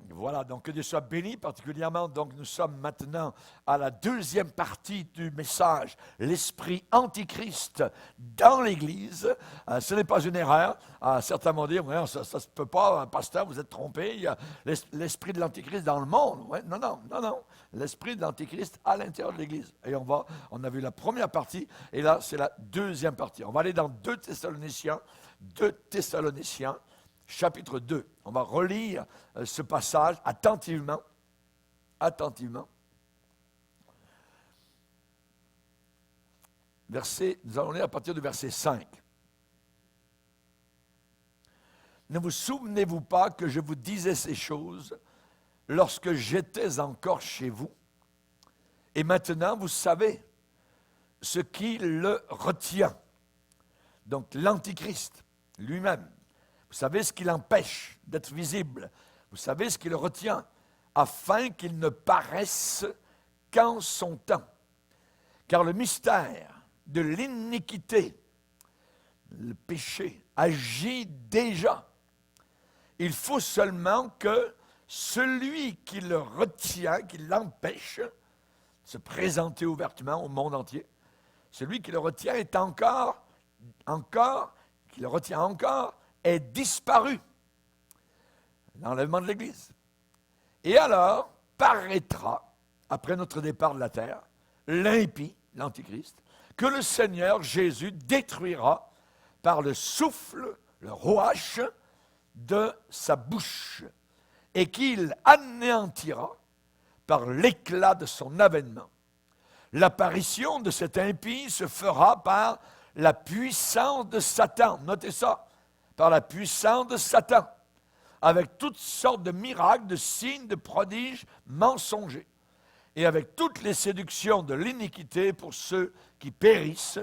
Voilà, donc que Dieu soit béni, particulièrement, donc nous sommes maintenant à la deuxième partie du message, l'esprit antichrist dans l'Église. Ce n'est pas une erreur. Certains vont dire, ouais, ça ne se peut pas, pasteur, vous êtes trompé, il y a l'esprit de l'antichrist dans le monde. Ouais, non, l'esprit de l'antichrist à l'intérieur de l'Église. Et on a vu la première partie, et là, c'est la deuxième partie. On va aller dans 2 Thessaloniciens, chapitre 2. On va relire ce passage attentivement. Nous allons lire à partir du verset 5. Ne vous souvenez-vous pas que je vous disais ces choses lorsque j'étais encore chez vous? Et maintenant, vous savez ce qui le retient. Donc, l'Antichrist lui-même. Vous savez ce qui l'empêche d'être visible. Vous savez ce qui le retient, afin qu'il ne paraisse qu'en son temps. Car le mystère de l'iniquité, le péché, agit déjà. Il faut seulement que celui qui le retient, qui l'empêche de se présenter ouvertement au monde entier, celui qui le retient est est disparu. L'enlèvement de l'Église. Et alors, paraîtra, après notre départ de la terre, l'impie, l'Antichrist, que le Seigneur Jésus détruira par le souffle, le rouage de sa bouche, et qu'il anéantira par l'éclat de son avènement. L'apparition de cet impie se fera par la puissance de Satan. Notez ça. Par la puissance de Satan, avec toutes sortes de miracles, de signes, de prodiges mensongers, et avec toutes les séductions de l'iniquité pour ceux qui périssent,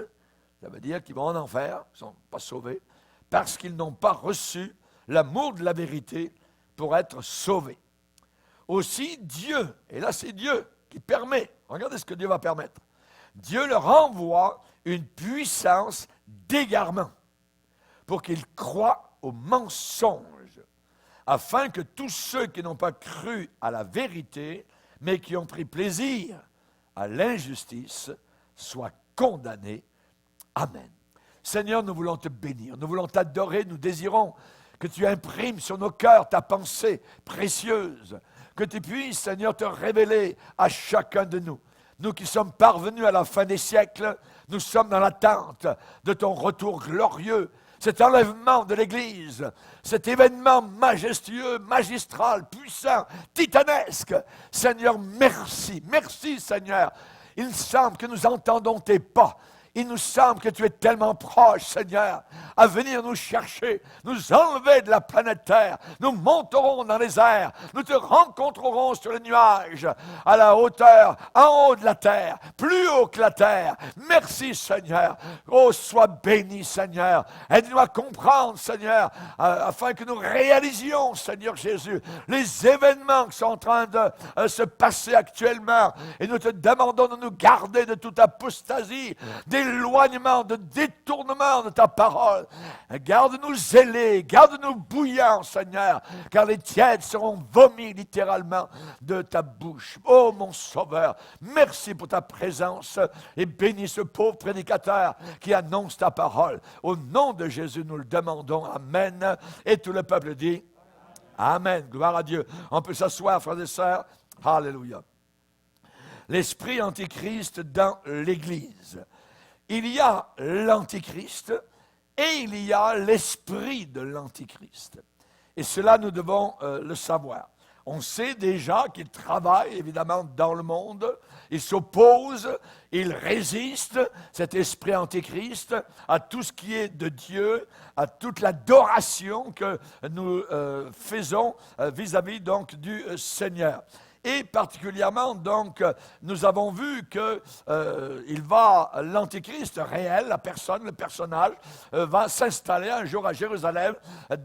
ça veut dire qu'ils vont en enfer, ils ne sont pas sauvés, parce qu'ils n'ont pas reçu l'amour de la vérité pour être sauvés. Aussi Dieu, et là c'est Dieu qui permet, regardez ce que Dieu va permettre, Dieu leur envoie une puissance d'égarement, pour qu'ils croient au mensonge, afin que tous ceux qui n'ont pas cru à la vérité, mais qui ont pris plaisir à l'injustice, soient condamnés. Amen. Seigneur, nous voulons te bénir, nous voulons t'adorer, nous désirons que tu imprimes sur nos cœurs ta pensée précieuse, que tu puisses, Seigneur, te révéler à chacun de nous. Nous qui sommes parvenus à la fin des siècles, nous sommes dans l'attente de ton retour glorieux, cet enlèvement de l'Église, cet événement majestueux, magistral, puissant, titanesque. Seigneur, merci. Merci, Seigneur. Il semble que nous entendons tes pas. Il nous semble que tu es tellement proche, Seigneur, à venir nous chercher, nous enlever de la planète Terre. Nous monterons dans les airs, nous te rencontrerons sur les nuages, à la hauteur, en haut de la terre, plus haut que la terre. Merci, Seigneur. Oh, sois béni, Seigneur. Aide-nous à comprendre, Seigneur, afin que nous réalisions, Seigneur Jésus, les événements qui sont en train de se passer actuellement. Et nous te demandons de nous garder de toute apostasie, d'éloignement, de détournement de ta parole. Garde-nous zélés, garde-nous bouillants, Seigneur, car les tièdes seront vomis littéralement de ta bouche. Oh, mon Sauveur, merci pour ta présence et bénis ce pauvre prédicateur qui annonce ta parole. Au nom de Jésus, nous le demandons. Amen. Et tout le peuple dit Amen. Gloire à Dieu. On peut s'asseoir, frères et sœurs. Alléluia. L'esprit antichrist dans l'Église. Il y a l'Antichrist et il y a l'esprit de l'Antichrist. Et cela, nous devons le savoir. On sait déjà qu'il travaille, évidemment, dans le monde. Il s'oppose, il résiste, cet esprit antichrist, à tout ce qui est de Dieu, à toute l'adoration que nous faisons vis-à-vis donc du Seigneur. Et particulièrement, donc, nous avons vu que l'Antichrist réel, la personne, le personnage, va s'installer un jour à Jérusalem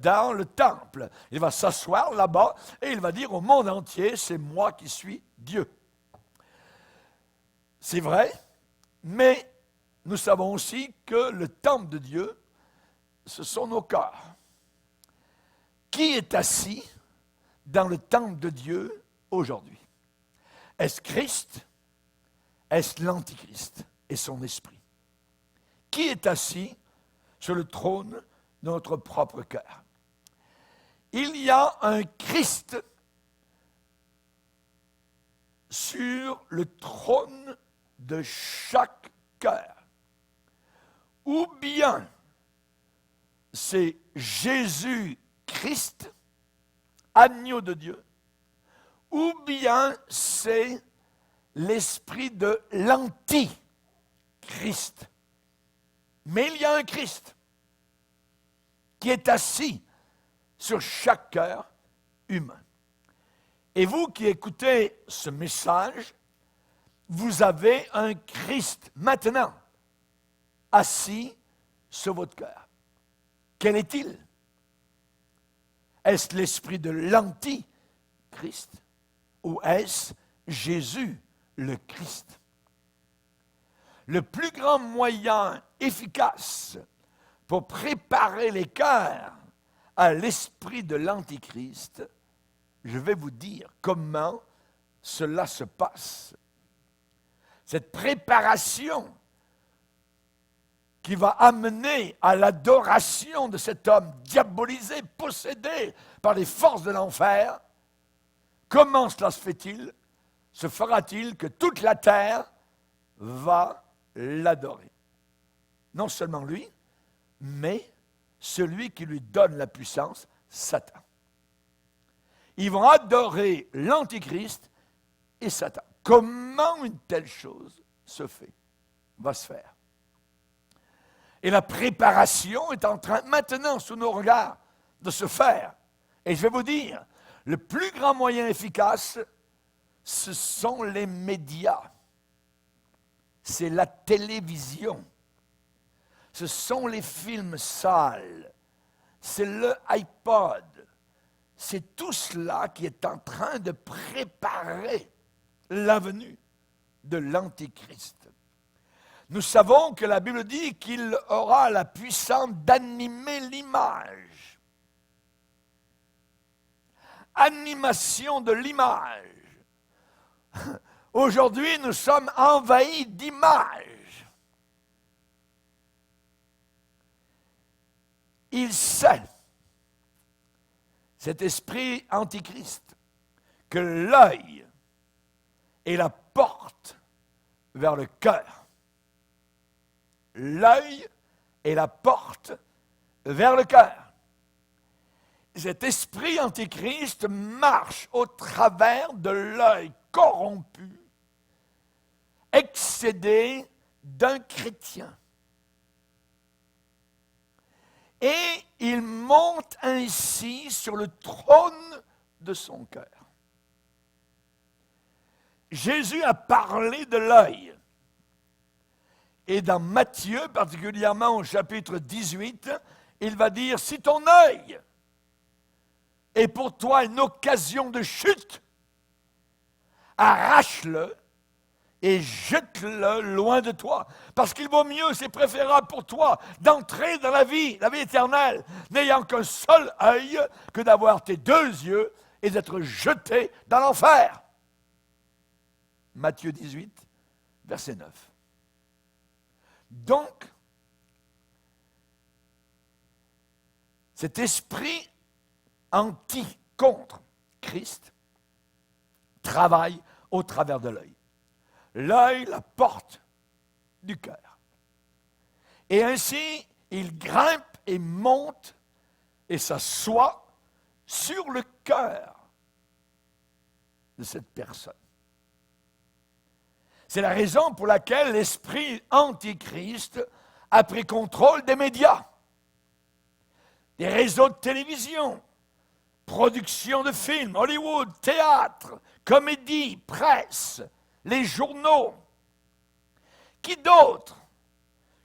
dans le temple. Il va s'asseoir là-bas et il va dire au monde entier, c'est moi qui suis Dieu. C'est vrai, mais nous savons aussi que le temple de Dieu, ce sont nos cœurs. Qui est assis dans le temple de Dieu aujourd'hui? Est-ce Christ? Est-ce l'Antichrist et son esprit? Qui est assis sur le trône de notre propre cœur? Il y a un Christ sur le trône de chaque cœur. Ou bien c'est Jésus-Christ, agneau de Dieu, ou bien c'est l'esprit de l'antichrist. Mais il y a un Christ qui est assis sur chaque cœur humain. Et vous qui écoutez ce message, vous avez un Christ maintenant assis sur votre cœur. Quel est-il? Est-ce l'esprit de l'antichrist ou est-ce Jésus le Christ? Le plus grand moyen efficace pour préparer les cœurs à l'esprit de l'Antichrist, je vais vous dire comment cela se passe. Cette préparation qui va amener à l'adoration de cet homme diabolisé, possédé par les forces de l'enfer, comment cela se fait-il? Se fera-t-il que toute la terre va l'adorer? Non seulement lui, mais celui qui lui donne la puissance, Satan. Ils vont adorer l'Antichrist et Satan. Comment une telle chose se fait, va se faire? Et la préparation est en train, maintenant, sous nos regards, de se faire. Et je vais vous dire, le plus grand moyen efficace, ce sont les médias. C'est la télévision. Ce sont les films sales. C'est le iPod. C'est tout cela qui est en train de préparer la venue de l'Antichrist. Nous savons que la Bible dit qu'il aura la puissance d'animer l'image. Animation de l'image. Aujourd'hui, nous sommes envahis d'images. Il sait, cet esprit antichrist, que l'œil est la porte vers le cœur. L'œil est la porte vers le cœur. Cet esprit antichrist marche au travers de l'œil corrompu, excédé d'un chrétien. Et il monte ainsi sur le trône de son cœur. Jésus a parlé de l'œil. Et dans Matthieu, particulièrement au chapitre 18, il va dire, si ton œil est pour toi une occasion de chute, arrache-le et jette-le loin de toi. Parce qu'il vaut mieux, c'est préférable pour toi d'entrer dans la vie éternelle, n'ayant qu'un seul œil, que d'avoir tes deux yeux et d'être jeté dans l'enfer. Matthieu 18, verset 9. Donc, cet esprit contre Christ travaille au travers de l'œil. L'œil, la porte du cœur. Et ainsi, il grimpe et monte et s'assoit sur le cœur de cette personne. C'est la raison pour laquelle l'esprit antichrist a pris contrôle des médias, des réseaux de télévision, production de films, Hollywood, théâtre, comédie, presse, les journaux. Qui d'autre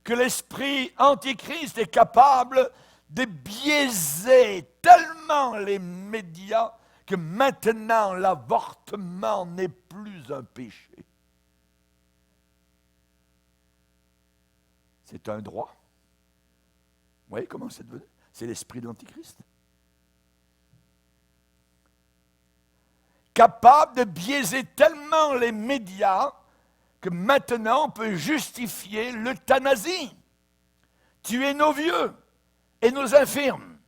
que l'esprit antichrist est capable de biaiser tellement les médias que maintenant l'avortement n'est plus un péché? C'est un droit. Vous voyez comment c'est devenu? C'est l'esprit de l'Antichrist. capable de biaiser tellement les médias que maintenant on peut justifier l'euthanasie, tuer nos vieux et nos infirmes.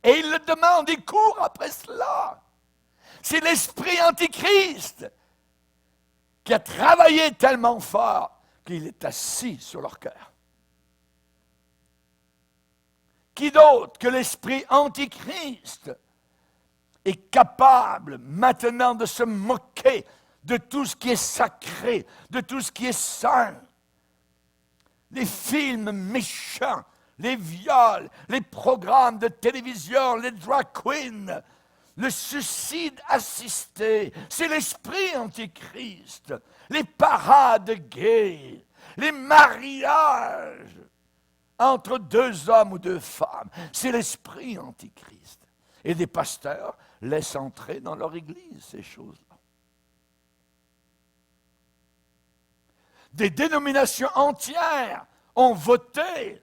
Et il le demande, il court après cela. C'est l'esprit antichrist qui a travaillé tellement fort qu'il est assis sur leur cœur. Qui d'autre que l'esprit antichrist est capable maintenant de se moquer de tout ce qui est sacré, de tout ce qui est saint? Les films méchants, les viols, les programmes de télévision, les drag queens, le suicide assisté, c'est l'esprit antichrist. Les parades gays, les mariages entre deux hommes ou deux femmes, c'est l'esprit antichrist. Et des pasteurs laissent entrer dans leur église ces choses-là. Des dénominations entières ont voté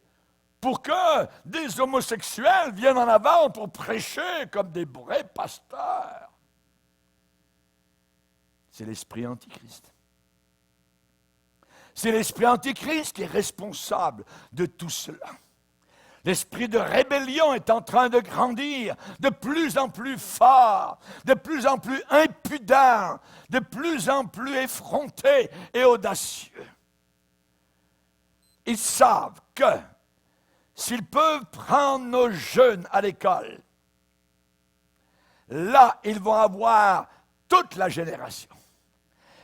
pour que des homosexuels viennent en avant pour prêcher comme des vrais pasteurs. C'est l'esprit antichrist. C'est l'esprit antichrist qui est responsable de tout cela. L'esprit de rébellion est en train de grandir, de plus en plus fort, de plus en plus impudent, de plus en plus effronté et audacieux. Ils savent que s'ils peuvent prendre nos jeunes à l'école, là, ils vont avoir toute la génération.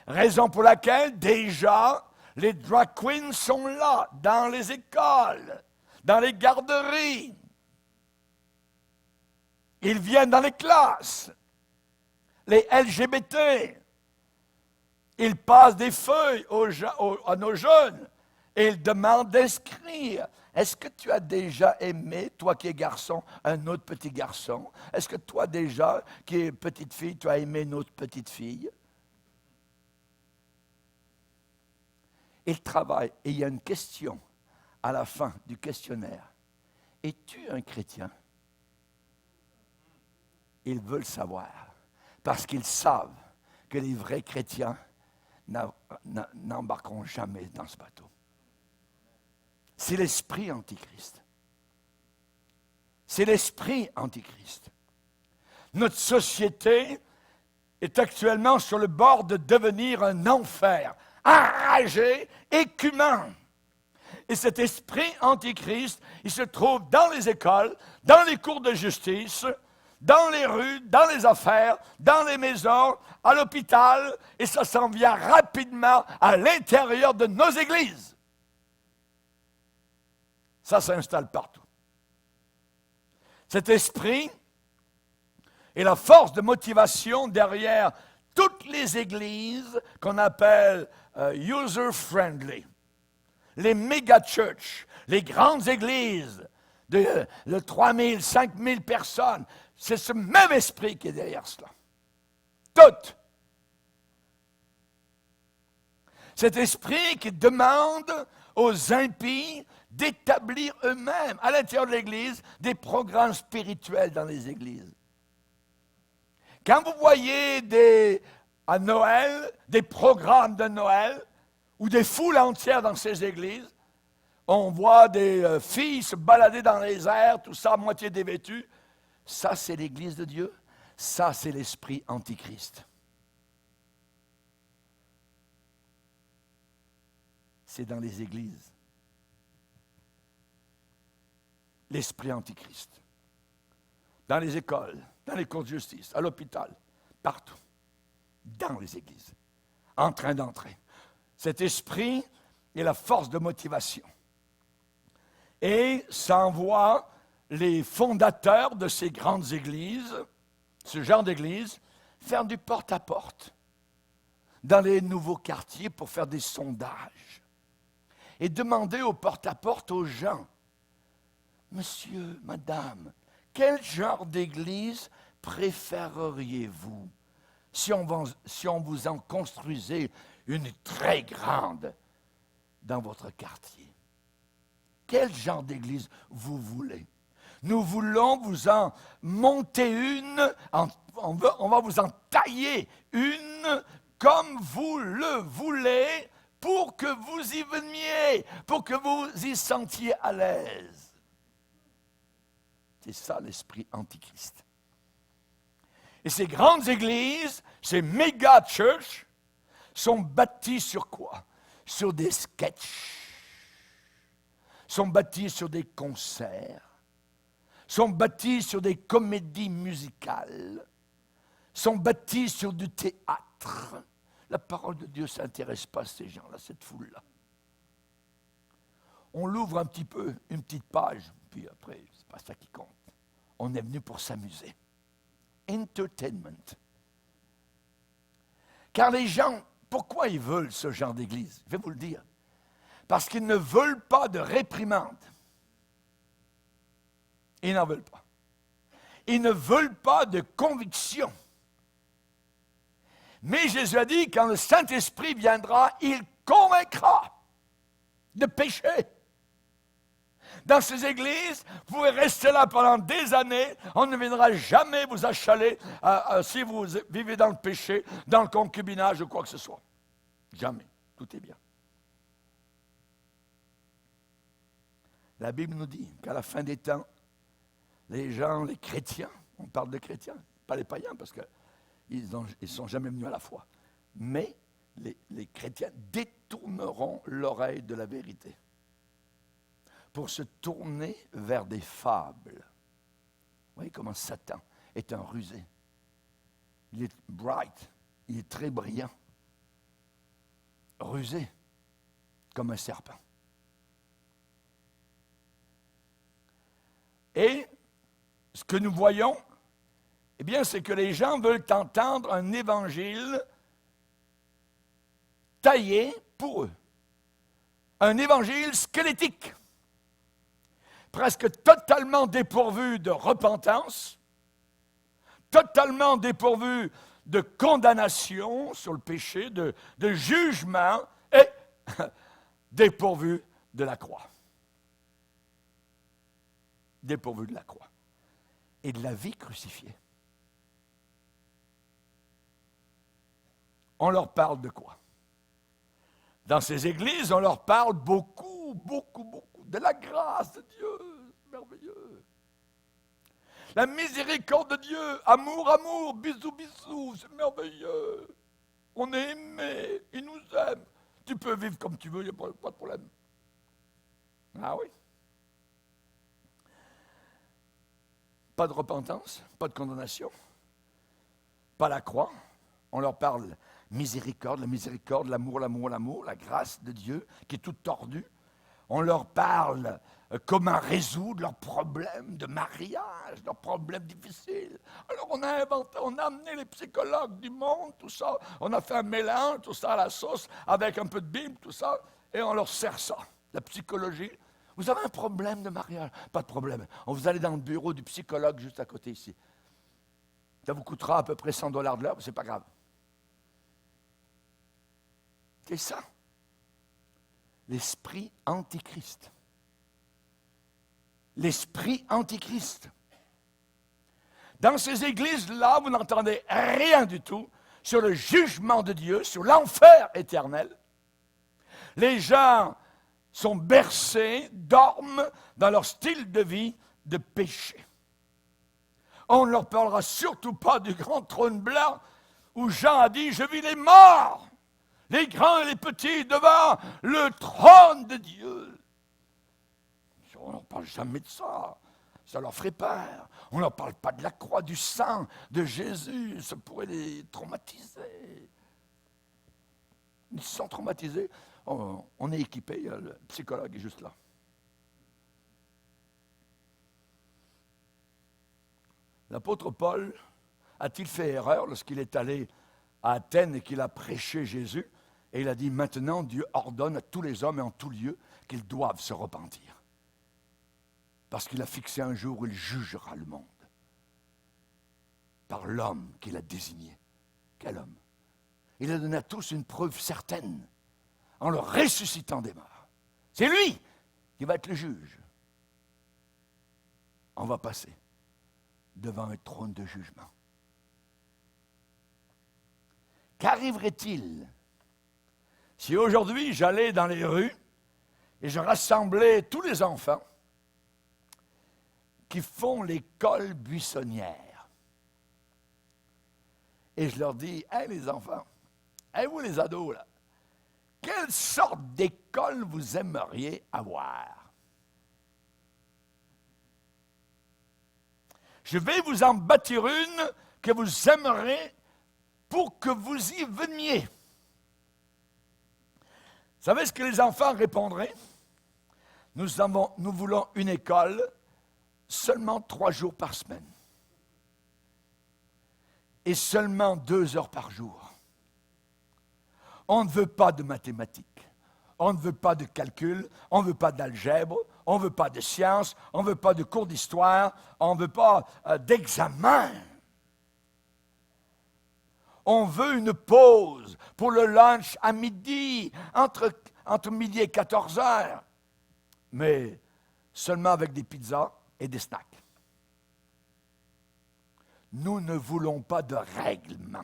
Raison pour laquelle, déjà, les drag queens sont là, dans les écoles, dans les garderies. Ils viennent dans les classes. Les LGBT. Ils passent des feuilles à nos jeunes et ils demandent d'inscrire. Est-ce que tu as déjà aimé, toi qui es garçon, un autre petit garçon? Est-ce que toi déjà, qui es petite fille, tu as aimé une autre petite fille? Ils travaillent et il y a une question à la fin du questionnaire. Es-tu un chrétien? Ils veulent savoir parce qu'ils savent que les vrais chrétiens n'embarqueront jamais dans ce bateau. C'est l'esprit antichrist. C'est l'esprit antichrist. Notre société est actuellement sur le bord de devenir un enfer, enragé, écumant. Et cet esprit antichrist, il se trouve dans les écoles, dans les cours de justice, dans les rues, dans les affaires, dans les maisons, à l'hôpital, et ça s'en vient rapidement à l'intérieur de nos églises. Ça s'installe partout. Cet esprit est la force de motivation derrière toutes les églises qu'on appelle user-friendly. Les méga-churches, les grandes églises de 3 000, 5 000 personnes, c'est ce même esprit qui est derrière cela. Toutes. Cet esprit qui demande aux impies d'établir eux-mêmes, à l'intérieur de l'Église, des programmes spirituels dans les églises. Quand vous voyez à Noël, des programmes de Noël, ou des foules entières dans ces églises, on voit des filles se balader dans les airs, tout ça à moitié dévêtues. Ça, c'est l'Église de Dieu. Ça, c'est l'esprit antichrist. C'est dans les églises. L'esprit antichrist. Dans les écoles, dans les cours de justice, à l'hôpital, partout. Dans les églises. En train d'entrer. Cet esprit est la force de motivation. Et ça envoie les fondateurs de ces grandes églises, ce genre d'église, faire du porte-à-porte dans les nouveaux quartiers pour faire des sondages. Et demander au porte-à-porte aux gens, monsieur, madame, quel genre d'église préféreriez-vous si on vous en construisait une très grande dans votre quartier? Quel genre d'église vous voulez? Nous voulons vous en monter une on va vous en tailler une comme vous le voulez pour que vous y veniez, pour que vous y sentiez à l'aise. C'est ça l'esprit antichrist. Et ces grandes églises, ces méga churches, sont bâties sur quoi? Sur des sketchs, sont bâties sur des concerts, sont bâties sur des comédies musicales, sont bâties sur du théâtre. La parole de Dieu ne s'intéresse pas à ces gens-là, cette foule-là. On l'ouvre un petit peu, une petite page, puis après, c'est pas ça qui compte. On est venu pour s'amuser. Entertainment. Car les gens, pourquoi ils veulent ce genre d'église? Je vais vous le dire. Parce qu'ils ne veulent pas de réprimande. Ils n'en veulent pas. Ils ne veulent pas de conviction. Mais Jésus a dit, quand le Saint-Esprit viendra, il convaincra de péché. Dans ces églises, vous pouvez rester là pendant des années, on ne viendra jamais vous achaler si vous vivez dans le péché, dans le concubinage ou quoi que ce soit. Jamais. Tout est bien. La Bible nous dit qu'à la fin des temps, les gens, les chrétiens, on parle de chrétiens, pas les païens parce qu'ils ne sont jamais venus à la foi, mais les chrétiens détourneront l'oreille de la vérité pour se tourner vers des fables. Vous voyez comment Satan est un rusé. Il est bright, il est très brillant, rusé comme un serpent. Et ce que nous voyons, eh bien, c'est que les gens veulent entendre un évangile taillé pour eux. Un évangile squelettique, presque totalement dépourvu de repentance, totalement dépourvu de condamnation sur le péché, de jugement, et dépourvu de la croix. Dépourvu de la croix et de la vie crucifiée. On leur parle de quoi? Dans ces églises, on leur parle beaucoup de la grâce de Dieu. C'est merveilleux. La miséricorde de Dieu, amour, bisous, c'est merveilleux. On est aimé, il nous aime. Tu peux vivre comme tu veux, il n'y a pas de problème. Ah oui. Pas de repentance, pas de condamnation, pas la croix. On leur parle miséricorde, la miséricorde, l'amour, la grâce de Dieu qui est toute tordue. On leur parle comment résoudre leurs problèmes de mariage, leurs problèmes difficiles. Alors on a amené les psychologues du monde, tout ça. On a fait un mélange, tout ça à la sauce, avec un peu de Bible, tout ça, et on leur sert ça, la psychologie. Vous avez un problème de mariage? Pas de problème. On vous allez dans le bureau du psychologue juste à côté ici. Ça vous coûtera à peu près $100 de l'heure, mais c'est pas grave. C'est ça. L'esprit antichrist. L'esprit antichrist. Dans ces églises-là, vous n'entendez rien du tout sur le jugement de Dieu, sur l'enfer éternel. Les gens sont bercés, dorment dans leur style de vie de péché. On ne leur parlera surtout pas du grand trône blanc où Jean a dit « Je vis les morts, les grands et les petits, devant le trône de Dieu. » On ne leur parle jamais de ça. Ça leur ferait peur. On ne leur parle pas de la croix, du sang de Jésus. Ça pourrait les traumatiser. Ils sont traumatisés. On est équipé, le psychologue est juste là. L'apôtre Paul a-t-il fait erreur lorsqu'il est allé à Athènes et qu'il a prêché Jésus? Et il a dit, maintenant Dieu ordonne à tous les hommes et en tout lieu qu'ils doivent se repentir. Parce qu'il a fixé un jour où il jugera le monde. Par l'homme qu'il a désigné. Quel homme? Il a donné à tous une preuve certaine. En le ressuscitant des morts. C'est lui qui va être le juge. On va passer devant un trône de jugement. qu'arriverait-il si aujourd'hui j'allais dans les rues et je rassemblais tous les enfants qui font l'école buissonnière. Et je leur dis, « Hey les enfants, hey vous les ados là, quelle sorte d'école vous aimeriez avoir? Je vais vous en bâtir une que vous aimerez pour que vous y veniez. » Vous savez ce que les enfants répondraient? Nous voulons une école seulement 3 jours par semaine. Et seulement 2 heures par jour. On ne veut pas de mathématiques. On ne veut pas de calcul. On ne veut pas d'algèbre. On ne veut pas de sciences. On ne veut pas de cours d'histoire. On ne veut pas d'examen. On veut une pause pour le lunch à midi, entre midi et 14 heures. Mais seulement avec des pizzas et des snacks. Nous ne voulons pas de règlement.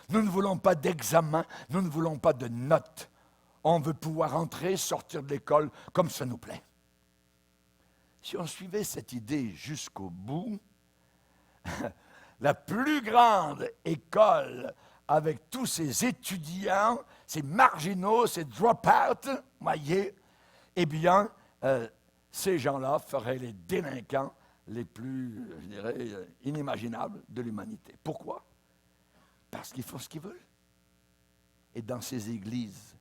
Nous ne voulons pas d'examen. Nous ne voulons pas de notes. On veut pouvoir entrer, sortir de l'école comme ça nous plaît. Si on suivait cette idée jusqu'au bout, la plus grande école avec tous ces étudiants, ces marginaux, ces drop-out, voyez, eh bien, ces gens-là feraient les délinquants les plus, je dirais, inimaginables de l'humanité. Pourquoi? Parce qu'ils font ce qu'ils veulent. Et dans ces églises,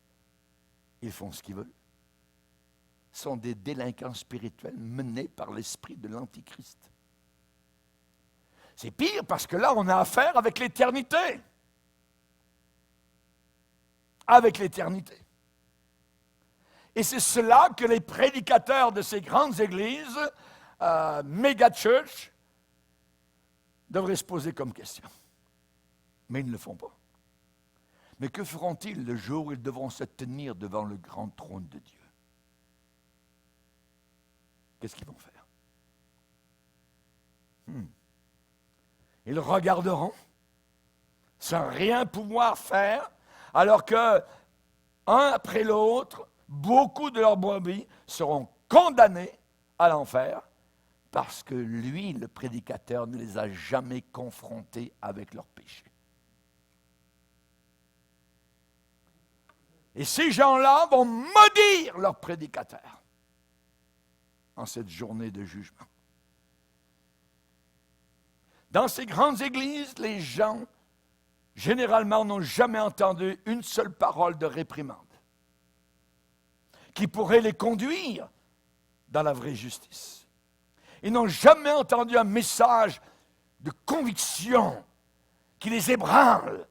ils font ce qu'ils veulent. Ce sont des délinquants spirituels menés par l'esprit de l'Antichrist. C'est pire parce que là, on a affaire avec l'éternité. Avec l'éternité. Et c'est cela que les prédicateurs de ces grandes églises, méga church, devraient se poser comme question. Mais ils ne le font pas. Mais que feront-ils le jour où ils devront se tenir devant le grand trône de Dieu? Qu'est-ce qu'ils vont faire? Ils regarderont sans rien pouvoir faire, alors que, un après l'autre, beaucoup de leurs brebis seront condamnés à l'enfer parce que lui, le prédicateur, ne les a jamais confrontés avec leurs péchés. Et ces gens-là vont maudire leur prédicateur en cette journée de jugement. Dans ces grandes églises, les gens, généralement, n'ont jamais entendu une seule parole de réprimande qui pourrait les conduire dans la vraie justice. Ils n'ont jamais entendu un message de conviction qui les ébranle,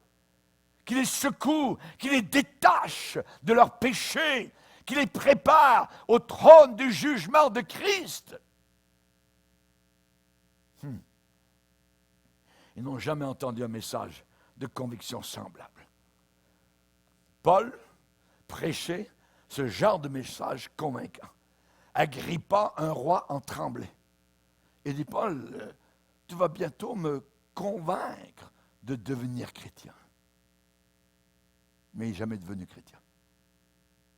qui les secoue, qui les détache de leurs péchés, qui les prépare au trône du jugement de Christ. Ils n'ont jamais entendu un message de conviction semblable. Paul prêchait ce genre de message convaincant. Agrippa, un roi, en tremblait. Et dit, Paul, tu vas bientôt me convaincre de devenir chrétien. Mais il n'est jamais devenu chrétien.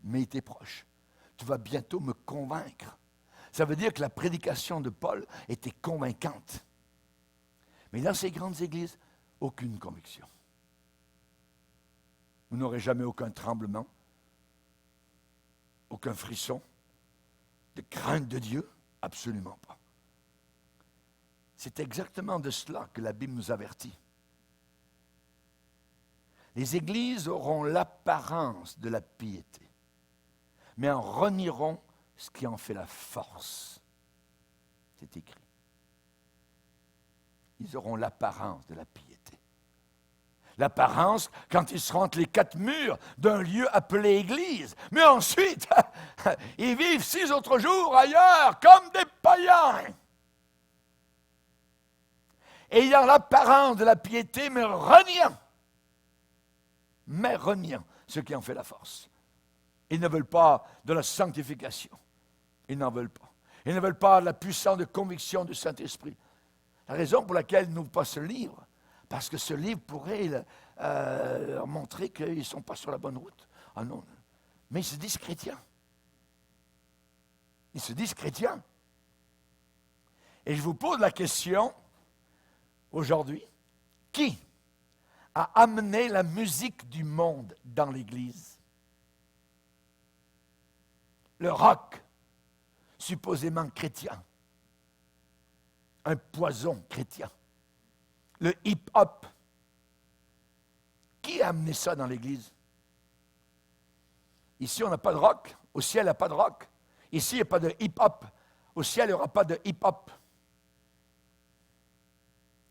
Mais il était proche. Tu vas bientôt me convaincre. Ça veut dire que la prédication de Paul était convaincante. Mais dans ces grandes églises, aucune conviction. Vous n'aurez jamais aucun tremblement, aucun frisson, de crainte de Dieu, absolument pas. C'est exactement de cela que la Bible nous avertit. Les églises auront l'apparence de la piété, mais en renieront ce qui en fait la force. C'est écrit. Ils auront l'apparence de la piété. L'apparence quand ils seront entre les 4 murs d'un lieu appelé Église. Mais ensuite, ils vivent 6 autres jours ailleurs, comme des païens. Ayant l'apparence de la piété, mais reniant ce qui en fait la force. Ils ne veulent pas de la sanctification. Ils n'en veulent pas. Ils ne veulent pas de la puissance de conviction du Saint-Esprit. La raison pour laquelle ils n'ouvrent pas ce livre, Parce que ce livre pourrait leur montrer qu'ils ne sont pas sur la bonne route. Ah non. Mais ils se disent chrétiens. Ils se disent chrétiens. Et je vous pose la question aujourd'hui, qui a amené la musique du monde dans l'Église? Le rock, supposément chrétien. Un poison chrétien. Le hip-hop. Qui a amené ça dans l'Église? Ici, on n'a pas de rock. Au ciel, il n'y a pas de rock. Ici, il n'y a pas de hip-hop. Au ciel, il n'y aura pas de hip-hop.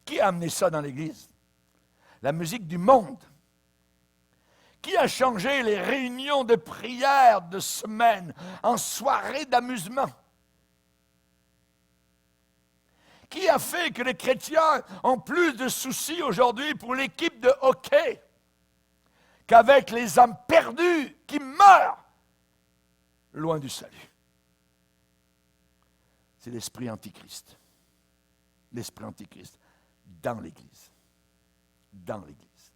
Qui a amené ça dans l'Église? La musique du monde. Qui a changé les réunions de prière de semaine en soirées d'amusement? Qui a fait que les chrétiens ont plus de soucis aujourd'hui pour l'équipe de hockey qu'avec les âmes perdues qui meurent loin du salut? C'est l'esprit antichrist. L'esprit antichrist dans l'Église. Dans l'Église.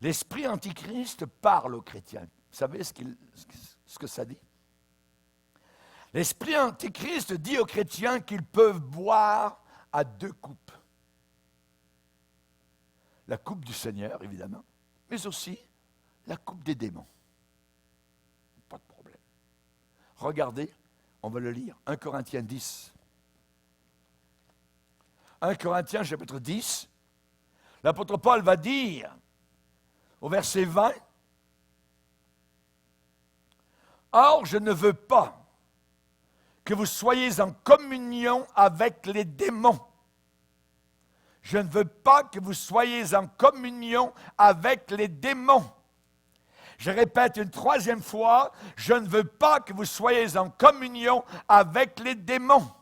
L'esprit antichrist parle aux chrétiens. Vous savez ce que ça dit? L'esprit antichrist dit aux chrétiens qu'ils peuvent boire à 2 coupes. La coupe du Seigneur, évidemment, mais aussi la coupe des démons. Pas de problème. Regardez, on va le lire. 1 Corinthiens 10. 1 Corinthiens chapitre 10. L'apôtre Paul va dire au verset 20, « Or, je ne veux pas que vous soyez en communion avec les démons. Je ne veux pas que vous soyez en communion avec les démons. » Je répète une 3e fois, je ne veux pas que vous soyez en communion avec les démons.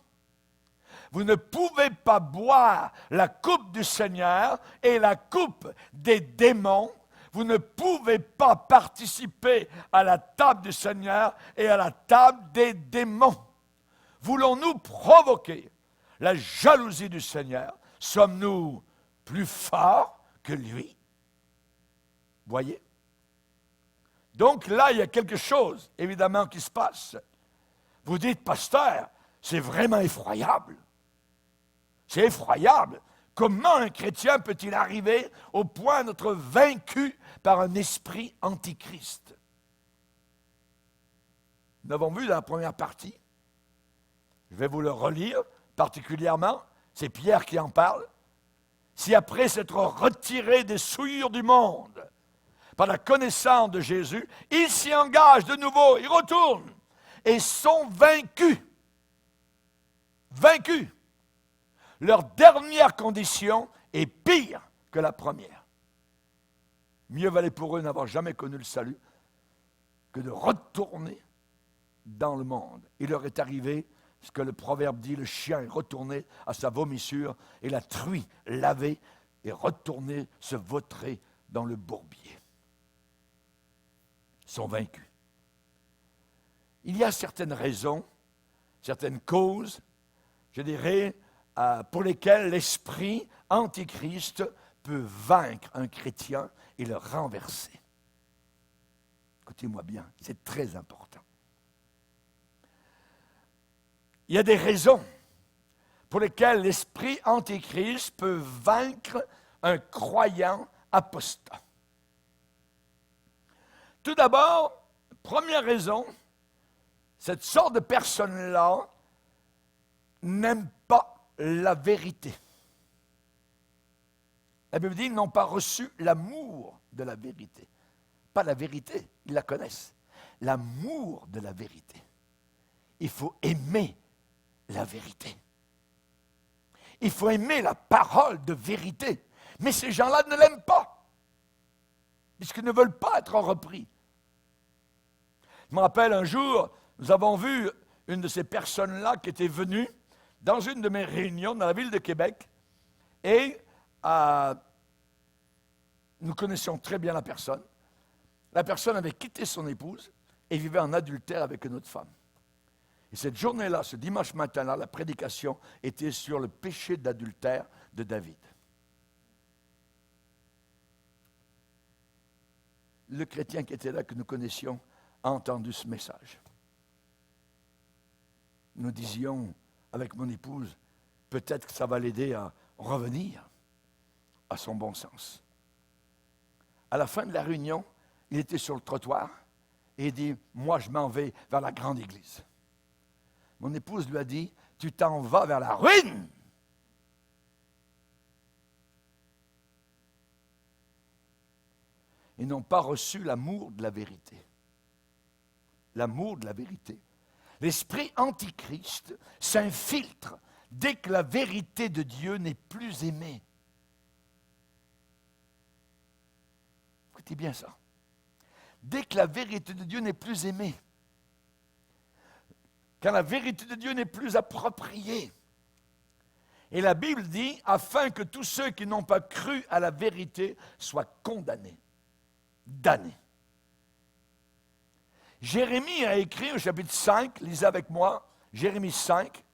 Vous ne pouvez pas boire la coupe du Seigneur et la coupe des démons. Vous ne pouvez pas participer à la table du Seigneur et à la table des démons. Voulons-nous provoquer la jalousie du Seigneur? Sommes-nous plus forts que lui? Voyez? Donc là, il y a quelque chose, évidemment, qui se passe. Vous dites, pasteur, c'est vraiment effroyable. C'est effroyable. Comment un chrétien peut-il arriver au point d'être vaincu par un esprit antichrist? Nous l'avons vu dans la première partie. Je vais vous le relire particulièrement. C'est Pierre qui en parle. Si après s'être retiré des souillures du monde, par la connaissance de Jésus, ils s'y engagent de nouveau, ils retournent et sont vaincus. Vaincus. Leur dernière condition est pire que la première. Mieux valait pour eux n'avoir jamais connu le salut que de retourner dans le monde. Il leur est arrivé ce que le proverbe dit, le chien est retourné à sa vomissure et la truie lavée est retournée se vautrer dans le bourbier. Ils sont vaincus. Il y a certaines raisons, certaines causes, je dirais, pour lesquelles l'esprit antichrist peut vaincre un chrétien et le renverser. Écoutez-moi bien, c'est très important. Il y a des raisons pour lesquelles l'esprit antichrist peut vaincre un croyant apostat. Tout d'abord, première raison, cette sorte de personne-là n'aime pas la vérité. La Bible dit qu'ils n'ont pas reçu l'amour de la vérité. Pas la vérité, ils la connaissent. L'amour de la vérité. Il faut aimer la vérité. Il faut aimer la parole de vérité. Mais ces gens-là ne l'aiment pas, puisqu'ils ne veulent pas être repris. Je me rappelle un jour, nous avons vu une de ces personnes-là qui était venue dans une de mes réunions dans la ville de Québec, et nous connaissions très bien la personne. La personne avait quitté son épouse et vivait en adultère avec une autre femme. Et cette journée-là, ce dimanche matin-là, la prédication était sur le péché d'adultère de David. Le chrétien qui était là, que nous connaissions, a entendu ce message. Nous disions avec mon épouse, peut-être que ça va l'aider à revenir à son bon sens. À la fin de la réunion, il était sur le trottoir et il dit, moi je m'en vais vers la grande église. Mon épouse lui a dit, tu t'en vas vers la ruine. Ils n'ont pas reçu l'amour de la vérité. L'amour de la vérité. L'esprit antichrist s'infiltre dès que la vérité de Dieu n'est plus aimée. Écoutez bien ça. Dès que la vérité de Dieu n'est plus aimée, quand la vérité de Dieu n'est plus appropriée, et la Bible dit, afin que tous ceux qui n'ont pas cru à la vérité soient condamnés, damnés. Jérémie a écrit au chapitre 5, lisez avec moi, Jérémie 5.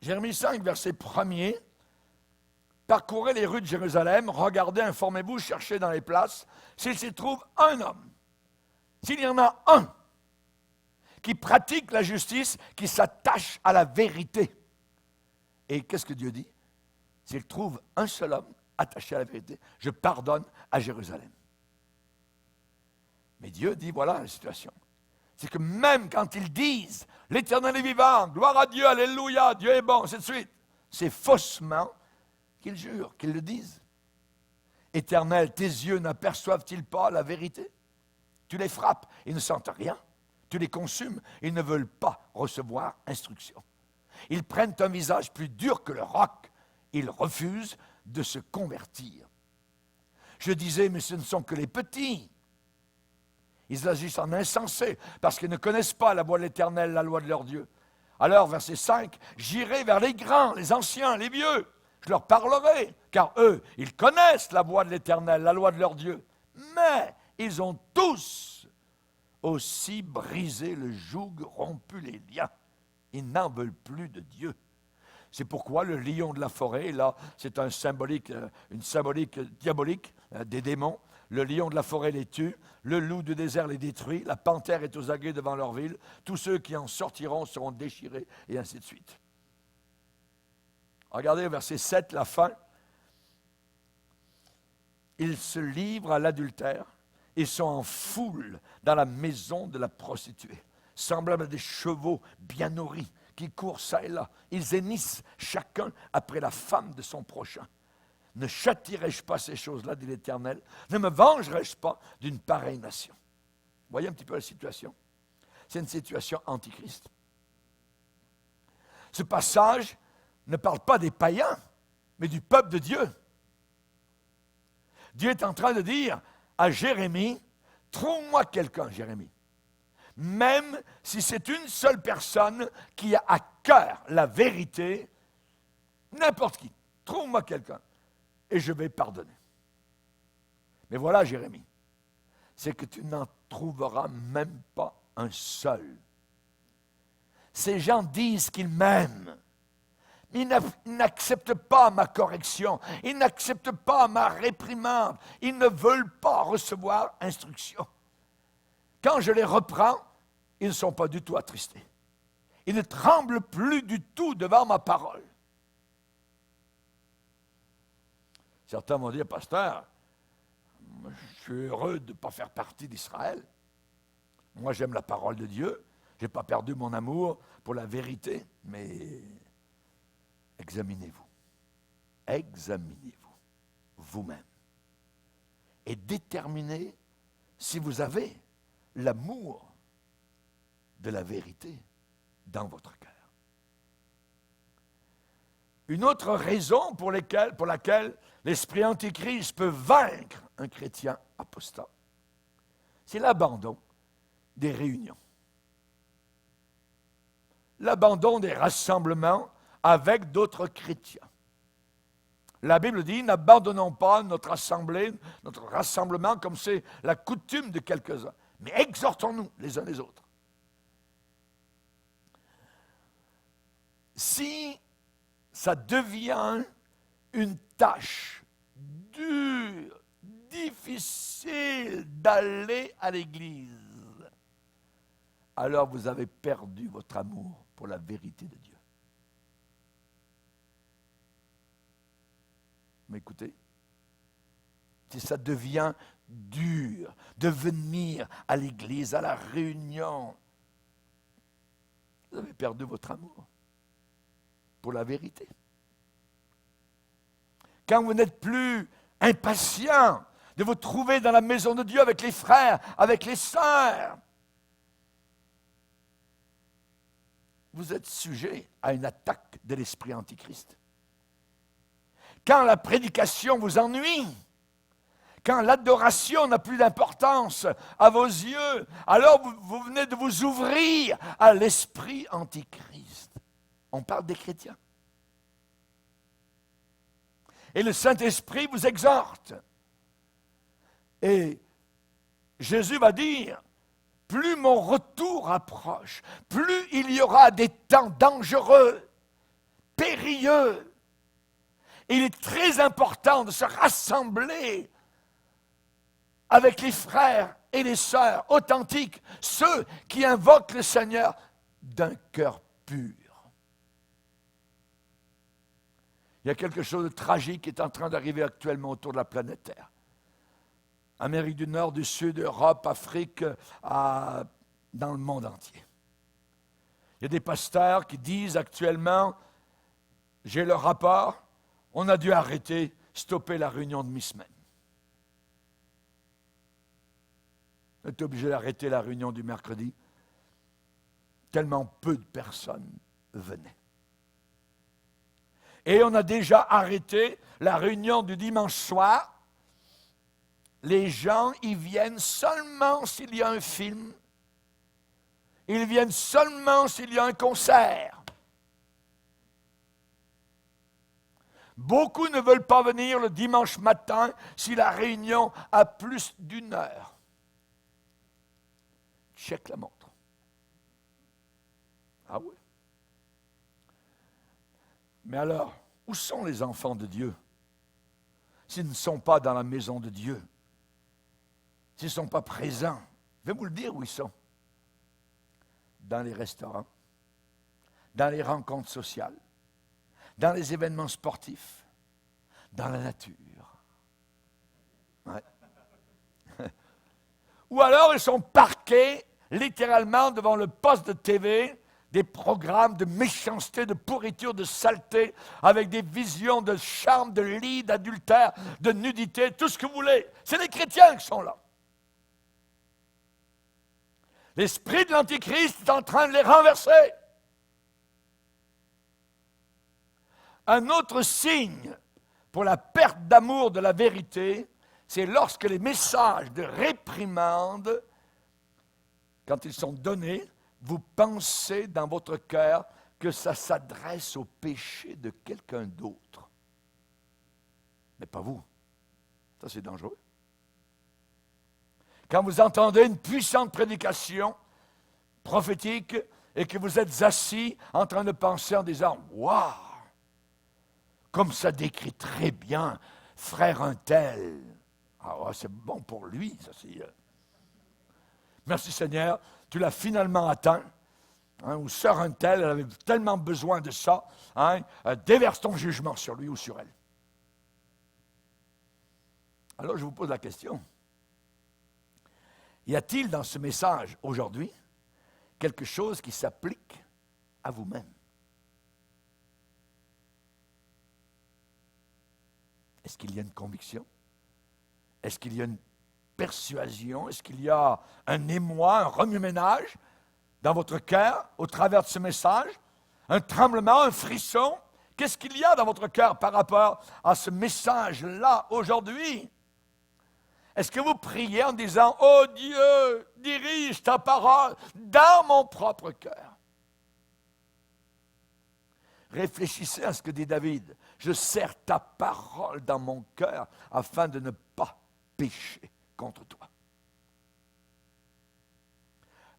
Jérémie 5, verset 1er. Parcourez les rues de Jérusalem, regardez, informez-vous, cherchez dans les places, s'il s'y trouve un homme, s'il y en a un, qui pratique la justice, qui s'attache à la vérité. Et qu'est-ce que Dieu dit? S'il trouve un seul homme attaché à la vérité, je pardonne à Jérusalem. Mais Dieu dit, voilà la situation. C'est que même quand ils disent, l'Éternel est vivant, gloire à Dieu, alléluia, Dieu est bon, ainsi de suite, c'est faussement qu'ils jurent, qu'ils le disent. Éternel, tes yeux n'aperçoivent-ils pas la vérité? Tu les frappes, ils ne sentent rien. Tu les consumes, ils ne veulent pas recevoir instruction. Ils prennent un visage plus dur que le roc. Ils refusent de se convertir. Je disais, mais ce ne sont que les petits. Ils agissent en insensés parce qu'ils ne connaissent pas la voie de l'Éternel, la loi de leur Dieu. Alors, verset 5, j'irai vers les grands, les anciens, les vieux. Je leur parlerai, car eux, ils connaissent la voie de l'Éternel, la loi de leur Dieu. Mais ils ont tous aussi brisé le joug, rompu les liens. Ils n'en veulent plus de Dieu. C'est pourquoi le lion de la forêt, là, c'est une symbolique diabolique des démons. Le lion de la forêt les tue, le loup du désert les détruit, la panthère est aux aguets devant leur ville, tous ceux qui en sortiront seront déchirés, et ainsi de suite. Regardez verset 7, la fin. Ils se livrent à l'adultère, ils sont en foule dans la maison de la prostituée, semblables à des chevaux bien nourris, qui courent çà et là. Ils hennissent chacun après la femme de son prochain. Ne châtierai-je pas ces choses-là, dit l'Éternel? Ne me vengerai-je pas d'une pareille nation? Voyez un petit peu la situation. C'est une situation antichrist. Ce passage ne parle pas des païens, mais du peuple de Dieu. Dieu est en train de dire à Jérémie, trouve-moi quelqu'un, Jérémie. Même si c'est une seule personne qui a à cœur la vérité, n'importe qui, trouve-moi quelqu'un et je vais pardonner. Mais voilà, Jérémie, c'est que tu n'en trouveras même pas un seul. Ces gens disent qu'ils m'aiment, mais ils n'acceptent pas ma correction, ils n'acceptent pas ma réprimande, ils ne veulent pas recevoir instruction. Quand je les reprends, ils ne sont pas du tout attristés. Ils ne tremblent plus du tout devant ma parole. Certains vont dire, pasteur, je suis heureux de ne pas faire partie d'Israël. Moi, j'aime la parole de Dieu. Je n'ai pas perdu mon amour pour la vérité. Mais examinez-vous. Examinez-vous vous-même. Et déterminez si vous avez l'amour de la vérité dans votre cœur. Une autre raison pour laquelle l'esprit antichrist peut vaincre un chrétien apostat, c'est l'abandon des réunions. L'abandon des rassemblements avec d'autres chrétiens. La Bible dit, n'abandonnons pas notre assemblée, notre rassemblement comme c'est la coutume de quelques-uns, mais exhortons-nous les uns les autres. si ça devient une tâche dure, difficile d'aller à l'église, alors vous avez perdu votre amour pour la vérité de Dieu. M'écoutez? Si ça devient dur de venir à l'église, à la réunion, vous avez perdu votre amour pour la vérité. Quand vous n'êtes plus impatient de vous trouver dans la maison de Dieu avec les frères, avec les sœurs, vous êtes sujet à une attaque de l'esprit antichrist. Quand la prédication vous ennuie, quand l'adoration n'a plus d'importance à vos yeux, alors vous venez de vous ouvrir à l'esprit antichrist. On parle des chrétiens. Et le Saint-Esprit vous exhorte. Et Jésus va dire, plus mon retour approche, plus il y aura des temps dangereux, périlleux. Il est très important de se rassembler avec les frères et les sœurs authentiques, ceux qui invoquent le Seigneur d'un cœur pur. Il y a quelque chose de tragique qui est en train d'arriver actuellement autour de la planète Terre. Amérique du Nord, du Sud, Europe, Afrique, dans le monde entier. Il y a des pasteurs qui disent actuellement, j'ai le rapport, on a dû arrêter, stopper la réunion de mi-semaine. On est obligé d'arrêter la réunion du mercredi, tellement peu de personnes venaient. Et on a déjà arrêté la réunion du dimanche soir. Les gens, ils viennent seulement s'il y a un film. Ils viennent seulement s'il y a un concert. Beaucoup ne veulent pas venir le dimanche matin si la réunion a plus d'1 heure. Check la montre. Ah oui. Mais alors, où sont les enfants de Dieu s'ils ne sont pas dans la maison de Dieu? S'ils ne sont pas présents? Je vais vous le dire où ils sont. Dans les restaurants, dans les rencontres sociales, dans les événements sportifs, dans la nature. Ouais. Ou alors ils sont parqués littéralement devant le poste de TV, des programmes de méchanceté, de pourriture, de saleté, avec des visions de charme, de lit, d'adultère, de nudité, tout ce que vous voulez. C'est les chrétiens qui sont là. L'esprit de l'Antichrist est en train de les renverser. Un autre signe pour la perte d'amour de la vérité, c'est lorsque les messages de réprimande, quand ils sont donnés, vous pensez dans votre cœur que ça s'adresse au péché de quelqu'un d'autre. Mais pas vous. Ça, c'est dangereux. Quand vous entendez une puissante prédication prophétique et que vous êtes assis en train de penser en disant « Waouh! Comme ça décrit très bien frère un tel. Ah ouais, c'est bon pour lui, ça c'est... Merci Seigneur, tu l'as finalement atteint. Hein, ou sœur un tel, elle avait tellement besoin de ça. Hein, déverse ton jugement sur lui ou sur elle. Alors je vous pose la question. Y a-t-il dans ce message aujourd'hui quelque chose qui s'applique à vous-même? Est-ce qu'il y a une conviction? Est-ce qu'il y a une persuasion? Est-ce qu'il y a un émoi, un remue-ménage dans votre cœur au travers de ce message? Un tremblement, un frisson? Qu'est-ce qu'il y a dans votre cœur par rapport à ce message-là aujourd'hui? Est-ce que vous priez en disant « Oh Dieu, dirige ta parole dans mon propre cœur » Réfléchissez à ce que dit David. « Je serre ta parole dans mon cœur afin de ne pas pécher contre toi. »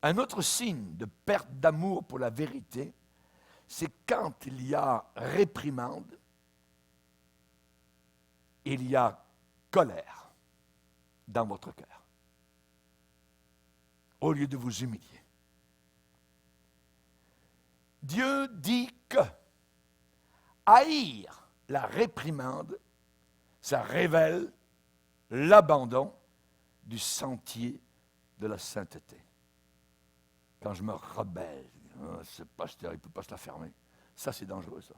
Un autre signe de perte d'amour pour la vérité, c'est quand il y a réprimande, il y a colère dans votre cœur, au lieu de vous humilier. Dieu dit que haïr la réprimande, ça révèle l'abandon du sentier de la sainteté. Quand je me rebelle, ce pasteur, il ne peut pas se la fermer. Ça, c'est dangereux, ça.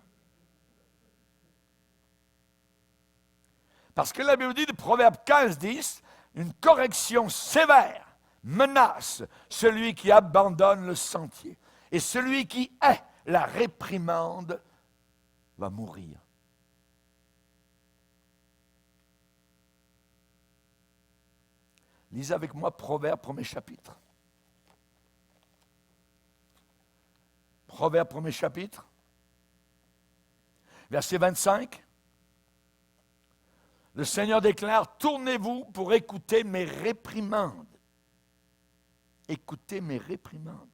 Parce que la Bible dit, de Proverbe 15, 10, une correction sévère menace celui qui abandonne le sentier. Et celui qui hait la réprimande va mourir. Lisez avec moi Proverbe, premier chapitre. Proverbe, premier chapitre, verset 25. Le Seigneur déclare, tournez-vous pour écouter mes réprimandes. Écoutez mes réprimandes.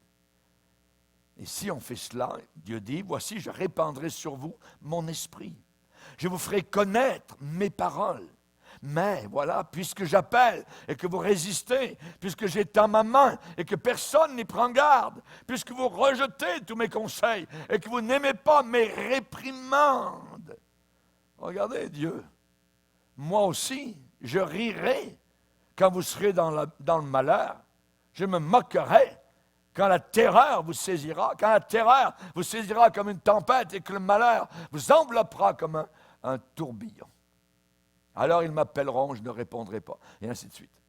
Et si on fait cela, Dieu dit, voici, je répandrai sur vous mon esprit. Je vous ferai connaître mes paroles. Mais voilà, puisque j'appelle et que vous résistez, puisque j'étends ma main et que personne n'y prend garde, puisque vous rejetez tous mes conseils et que vous n'aimez pas mes réprimandes. Regardez Dieu, moi aussi, je rirai quand vous serez dans le malheur. Je me moquerai quand la terreur vous saisira, quand la terreur vous saisira comme une tempête et que le malheur vous enveloppera comme un tourbillon. Alors ils m'appelleront, je ne répondrai pas, et ainsi de suite.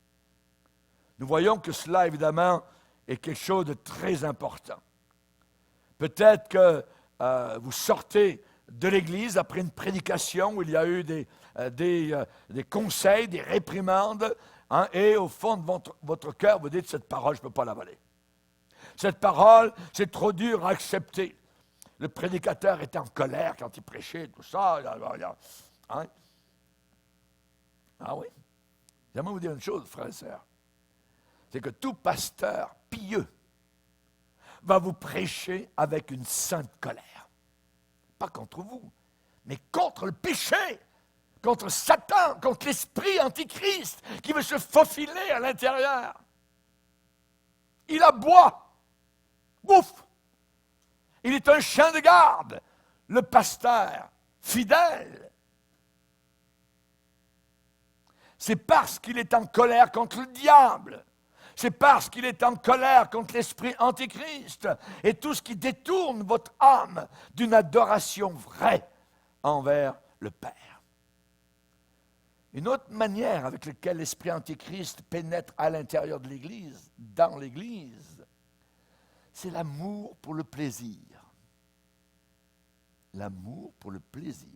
Nous voyons que cela, évidemment, est quelque chose de très important. Peut-être que vous sortez de l'Église après une prédication où il y a eu des conseils, des réprimandes, hein, et au fond de votre cœur, vous dites, cette parole, je ne peux pas l'avaler. Cette parole, c'est trop dur à accepter. Le prédicateur était en colère quand il prêchait, tout ça. Hein? Ah oui? J'aimerais vous dire une chose, frères et sœurs. C'est que tout pasteur pieux va vous prêcher avec une sainte colère. Pas contre vous, mais contre le péché, contre Satan, contre l'esprit antichrist qui veut se faufiler à l'intérieur. Il aboie. Ouf! Il est un chien de garde, le pasteur fidèle. C'est parce qu'il est en colère contre le diable. C'est parce qu'il est en colère contre l'esprit antichrist et tout ce qui détourne votre âme d'une adoration vraie envers le Père. Une autre manière avec laquelle l'esprit antichrist pénètre à l'intérieur de l'Église, dans l'Église, c'est l'amour pour le plaisir. L'amour pour le plaisir.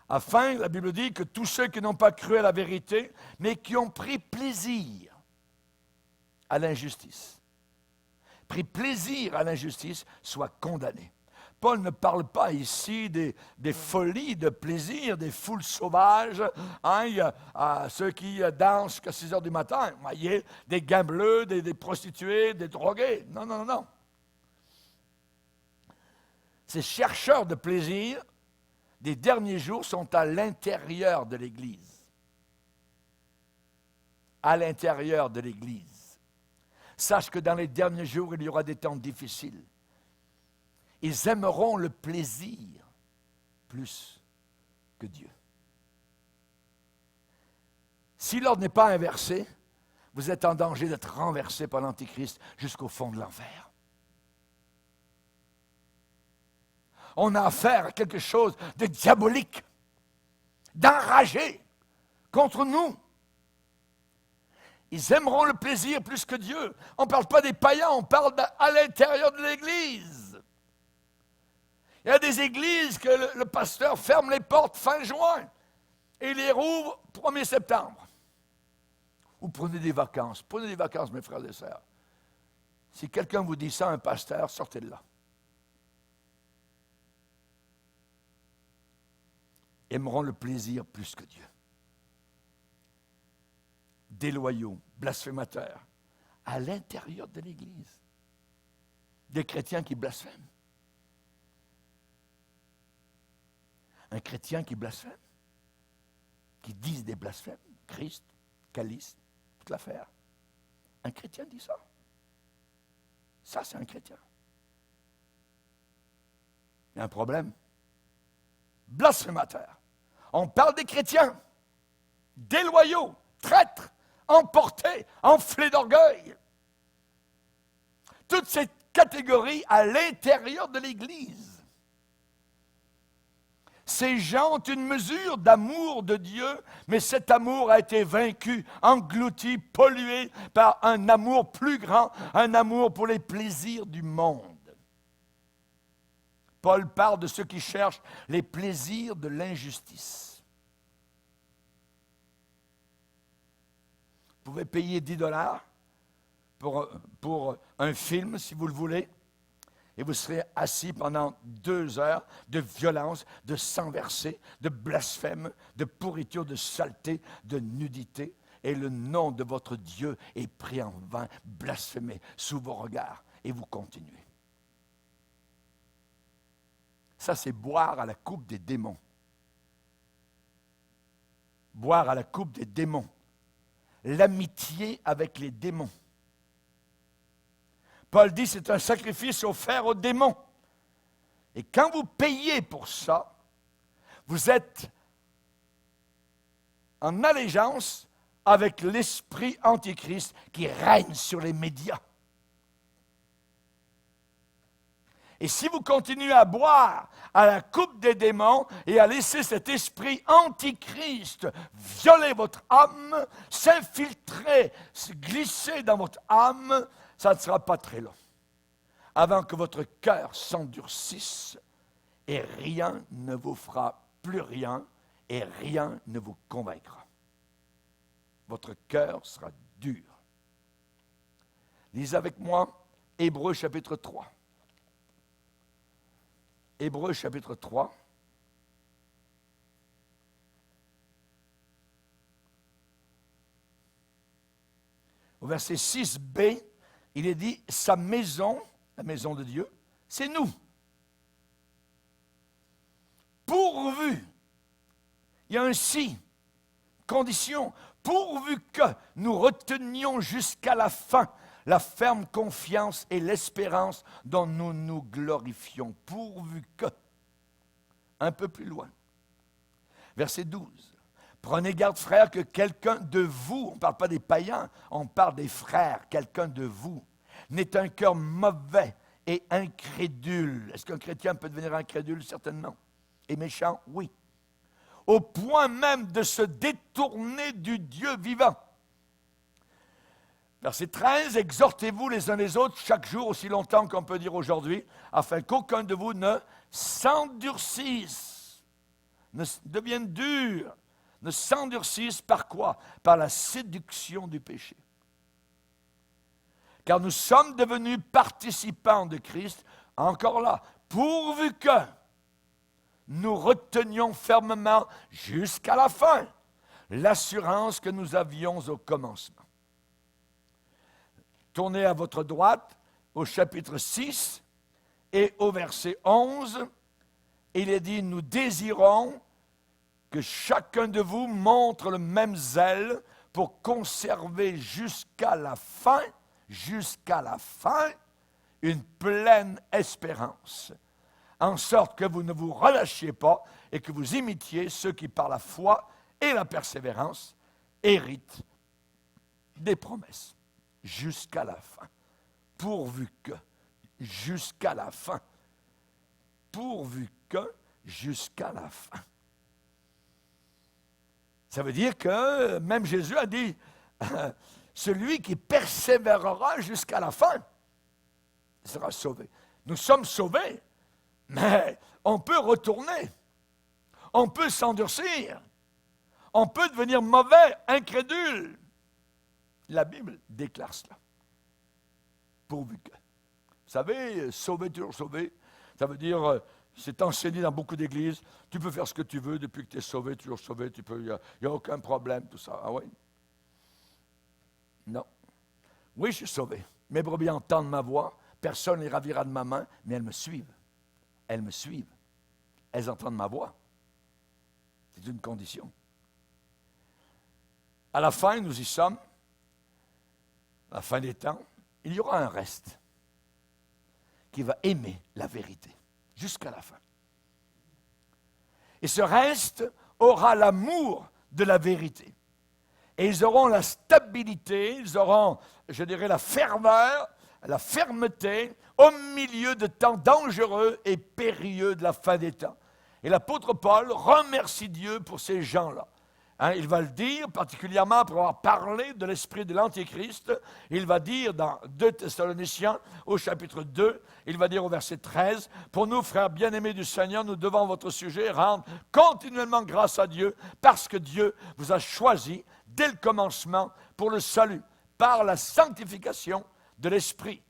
Afin, la Bible dit que tous ceux qui n'ont pas cru à la vérité, mais qui ont pris plaisir à l'injustice, soient condamnés. Paul ne parle pas ici des folies de plaisir, des foules sauvages, hein, ceux qui dansent jusqu'à 6 heures du matin, vous voyez, des gambleux, des prostituées, des drogués. Non, non, non. Ces chercheurs de plaisir des derniers jours sont à l'intérieur de l'Église. À l'intérieur de l'Église. Sache que dans les derniers jours, il y aura des temps difficiles. Ils aimeront le plaisir plus que Dieu. Si l'ordre n'est pas inversé, vous êtes en danger d'être renversé par l'Antichrist jusqu'au fond de l'enfer. On a affaire à quelque chose de diabolique, d'enragé contre nous. Ils aimeront le plaisir plus que Dieu. On ne parle pas des païens, on parle à l'intérieur de l'Église. Il y a des églises que le pasteur ferme les portes fin juin et les rouvre 1er septembre. Ou prenez des vacances. Prenez des vacances, mes frères et sœurs. Si quelqu'un vous dit ça, un pasteur, sortez de là. Aimeront le plaisir plus que Dieu. Déloyaux, blasphémateurs, à l'intérieur de l'Église. Des chrétiens qui blasphèment. Un chrétien qui blasphème, qui dit des blasphèmes, Christ, calice, toute l'affaire. Un chrétien dit ça. Ça, c'est un chrétien. Il y a un problème. Blasphémateur. On parle des chrétiens, déloyaux, traîtres, emportés, enflés d'orgueil. Toutes ces catégories à l'intérieur de l'Église. Ces gens ont une mesure d'amour de Dieu, mais cet amour a été vaincu, englouti, pollué par un amour plus grand, un amour pour les plaisirs du monde. Paul parle de ceux qui cherchent les plaisirs de l'injustice. Vous pouvez payer 10 $ pour un film, si vous le voulez, et vous serez assis pendant 2 heures de violence, de sang versé, de blasphème, de pourriture, de saleté, de nudité, et le nom de votre Dieu est pris en vain, blasphémé sous vos regards, et vous continuez. Ça, c'est boire à la coupe des démons. Boire à la coupe des démons. L'amitié avec les démons. Paul dit, c'est un sacrifice offert aux démons. Et quand vous payez pour ça, vous êtes en allégeance avec l'esprit antichrist qui règne sur les médias. Et si vous continuez à boire à la coupe des démons et à laisser cet esprit antichrist violer votre âme, s'infiltrer, se glisser dans votre âme, ça ne sera pas très long. Avant que votre cœur s'endurcisse et rien ne vous fera plus rien et rien ne vous convaincra. Votre cœur sera dur. Lisez avec moi Hébreux chapitre 3. Hébreux chapitre 3. Au verset 6b, il est dit, sa maison, la maison de Dieu, c'est nous. Pourvu, il y a un si, condition, pourvu que nous retenions jusqu'à la fin la ferme confiance et l'espérance dont nous nous glorifions, pourvu que, un peu plus loin, verset 12, prenez garde, frères, que quelqu'un de vous, on ne parle pas des païens, on parle des frères, quelqu'un de vous, n'ait un cœur mauvais et incrédule. Est-ce qu'un chrétien peut devenir incrédule? Certainement. Et méchant? Oui. Au point même de se détourner du Dieu vivant. Verset 13, exhortez-vous les uns les autres chaque jour, aussi longtemps qu'on peut dire aujourd'hui, afin qu'aucun de vous ne s'endurcisse, ne devienne dur, ne s'endurcisse par quoi? Par la séduction du péché. Car nous sommes devenus participants de Christ, encore là, pourvu que nous retenions fermement jusqu'à la fin l'assurance que nous avions au commencement. Tournez à votre droite au chapitre 6 et au verset 11, il est dit, nous désirons que chacun de vous montre le même zèle pour conserver jusqu'à la fin, une pleine espérance, en sorte que vous ne vous relâchiez pas et que vous imitiez ceux qui, par la foi et la persévérance, héritent des promesses. Jusqu'à la fin. Pourvu que, jusqu'à la fin. Pourvu que, jusqu'à la fin. Ça veut dire que même Jésus a dit, celui qui persévérera jusqu'à la fin sera sauvé. Nous sommes sauvés, mais on peut retourner. On peut s'endurcir. On peut devenir mauvais, incrédule. La Bible déclare cela. Pourvu que. Vous savez, sauvé, toujours sauvé, ça veut dire, c'est enseigné dans beaucoup d'églises, tu peux faire ce que tu veux depuis que tu es sauvé, toujours sauvé, il n'y a aucun problème, tout ça. Ah oui? Non. Oui, je suis sauvé. Mes brebis entendent ma voix, personne ne les ravira de ma main, mais elles me suivent. Elles me suivent. Elles entendent ma voix. C'est une condition. À la fin, nous y sommes, à la fin des temps, il y aura un reste qui va aimer la vérité jusqu'à la fin. Et ce reste aura l'amour de la vérité. Et ils auront la stabilité, ils auront, je dirais, la ferveur, la fermeté au milieu de temps dangereux et périlleux de la fin des temps. Et l'apôtre Paul remercie Dieu pour ces gens-là. Il va le dire, particulièrement pour avoir parlé de l'esprit de l'Antéchrist. Il va dire dans 2 Thessaloniciens, au chapitre 2, il va dire au verset 13, « Pour nous, frères bien-aimés du Seigneur, nous devons à votre sujet rendre continuellement grâce à Dieu, parce que Dieu vous a choisi dès le commencement pour le salut, par la sanctification de l'Esprit,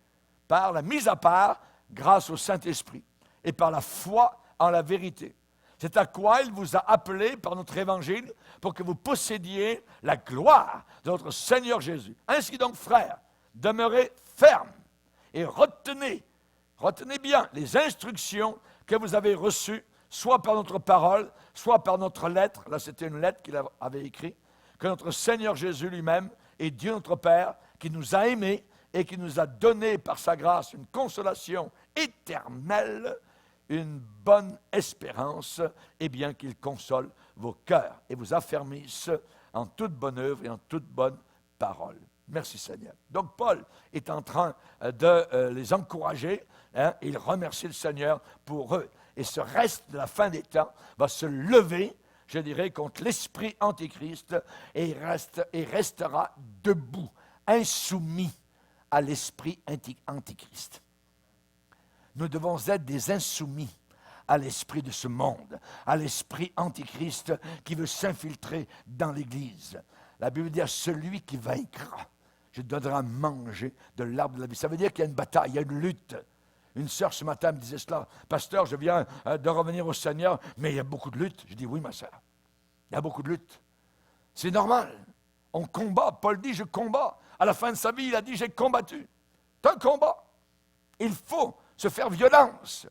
par la mise à part grâce au Saint-Esprit, et par la foi en la vérité. C'est à quoi il vous a appelé par notre évangile pour que vous possédiez la gloire de notre Seigneur Jésus. Ainsi donc, frères, demeurez fermes et retenez bien les instructions que vous avez reçues, soit par notre parole, soit par notre lettre. Là, c'était une lettre qu'il avait écrite, que notre Seigneur Jésus lui-même et Dieu notre Père, qui nous a aimés et qui nous a donné par sa grâce une consolation éternelle, une bonne espérance, et bien qu'il console vos cœurs et vous affermisse en toute bonne œuvre et en toute bonne parole. Merci Seigneur. Donc Paul est en train de les encourager, il remercie le Seigneur pour eux. Et ce reste de la fin des temps va se lever, je dirais, contre l'esprit antéchrist et restera debout, insoumis à l'esprit antéchrist. Nous devons être des insoumis à l'esprit de ce monde, à l'esprit antichrist qui veut s'infiltrer dans l'Église. La Bible dit à celui qui vaincra, je donnerai à manger de l'arbre de la vie. Ça veut dire qu'il y a une bataille, il y a une lutte. Une sœur ce matin me disait cela, pasteur, je viens de revenir au Seigneur, mais il y a beaucoup de lutte. Je dis oui ma sœur, il y a beaucoup de lutte. C'est normal, on combat. Paul dit je combats. À la fin de sa vie, il a dit j'ai combattu. C'est un combat. Il faut se faire violence.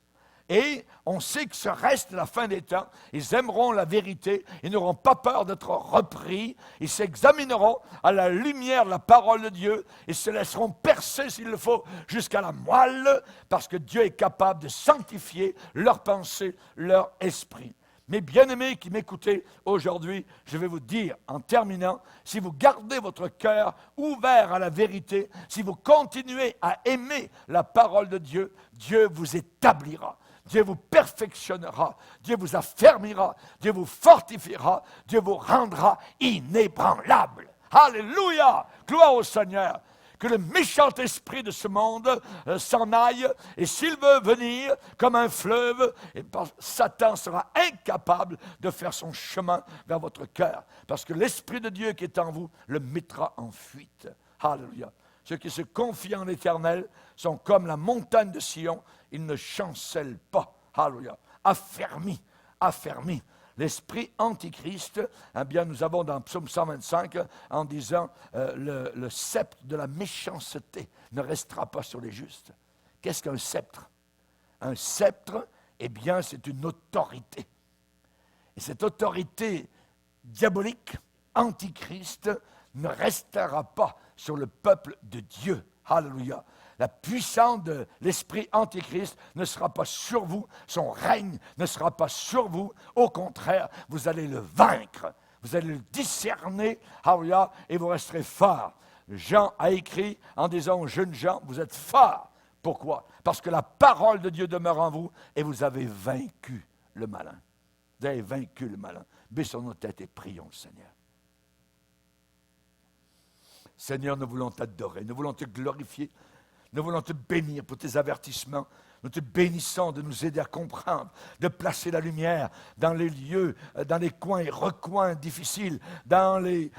Et on sait que ce reste de la fin des temps, ils aimeront la vérité, ils n'auront pas peur d'être repris, ils s'examineront à la lumière de la parole de Dieu, ils se laisseront percer s'il le faut jusqu'à la moelle, parce que Dieu est capable de sanctifier leurs pensées, leur esprit. Mes bien-aimés qui m'écoutez aujourd'hui, je vais vous dire en terminant, si vous gardez votre cœur ouvert à la vérité, si vous continuez à aimer la parole de Dieu, Dieu vous établira, Dieu vous perfectionnera, Dieu vous affermira, Dieu vous fortifiera, Dieu vous rendra inébranlable. Alléluia! Gloire au Seigneur! Que le méchant esprit de ce monde s'en aille, et s'il veut venir comme un fleuve, Satan sera incapable de faire son chemin vers votre cœur, parce que l'Esprit de Dieu qui est en vous le mettra en fuite. Alléluia. Ceux qui se confient en l'Éternel sont comme la montagne de Sion, ils ne chancellent pas. Alléluia. Affermis, affermis. L'esprit antichrist, eh bien, nous avons dans Psaume 125, en disant le sceptre de la méchanceté ne restera pas sur les justes. Qu'est-ce qu'un sceptre? Un sceptre, eh bien, c'est une autorité. Et cette autorité diabolique, antichrist, ne restera pas sur le peuple de Dieu. Alléluia. La puissance de l'esprit antichrist ne sera pas sur vous, son règne ne sera pas sur vous. Au contraire, vous allez le vaincre, vous allez le discerner, alléluia, et vous resterez forts. Jean a écrit en disant aux jeunes gens, vous êtes forts. Pourquoi? Parce que la parole de Dieu demeure en vous et vous avez vaincu le malin. Vous avez vaincu le malin. Baissons nos têtes et prions le Seigneur. Seigneur, nous voulons t'adorer, nous voulons te glorifier. Nous voulons te bénir pour tes avertissements. Nous te bénissons de nous aider à comprendre, de placer la lumière dans les lieux, dans les coins et recoins difficiles, dans les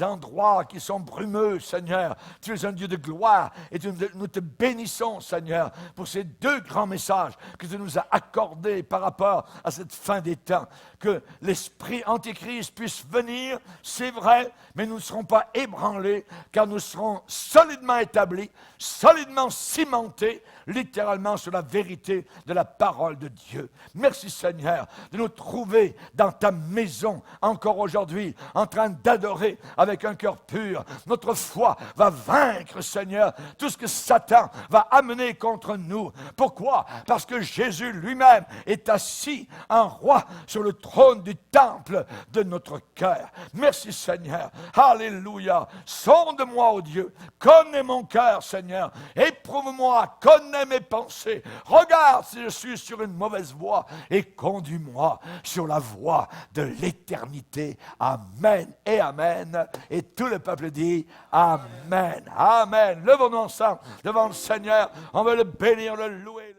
endroits qui sont brumeux, Seigneur. Tu es un Dieu de gloire et nous te bénissons, Seigneur, pour ces deux grands messages que tu nous as accordés par rapport à cette fin des temps. Que l'esprit antichrist puisse venir, c'est vrai, mais nous ne serons pas ébranlés, car nous serons solidement établis, solidement cimentés, littéralement fondaments sur la vérité de la parole de Dieu. Merci Seigneur de nous trouver dans ta maison encore aujourd'hui, en train d'adorer avec un cœur pur. Notre foi va vaincre, Seigneur, tout ce que Satan va amener contre nous. Pourquoi? Parce que Jésus lui-même est assis, un roi, sur le trône du temple de notre cœur. Merci Seigneur. Alléluia. Sonde-moi, ô Dieu. Connais mon cœur, Seigneur. Éprouve-moi. Connais mes pensées. Regarde si je suis sur une mauvaise voie et conduis-moi sur la voie de l'éternité. Amen et amen. Et tout le peuple dit amen. Amen. Levons-nous ensemble devant le Seigneur. On veut le bénir, le louer.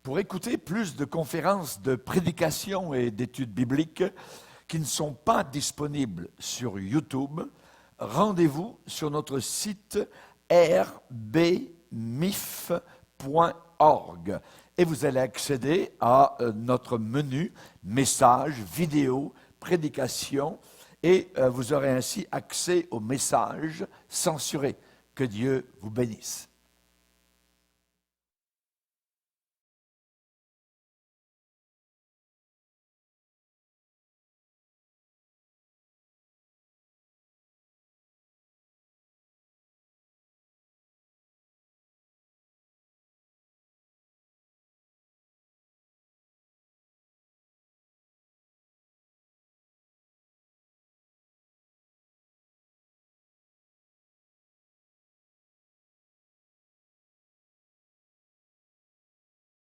Pour écouter plus de conférences de prédication et d'études bibliques qui ne sont pas disponibles sur YouTube, rendez-vous sur notre site rbmif.org et vous allez accéder à notre menu messages, vidéos, prédications et vous aurez ainsi accès aux messages censurés. Que Dieu vous bénisse.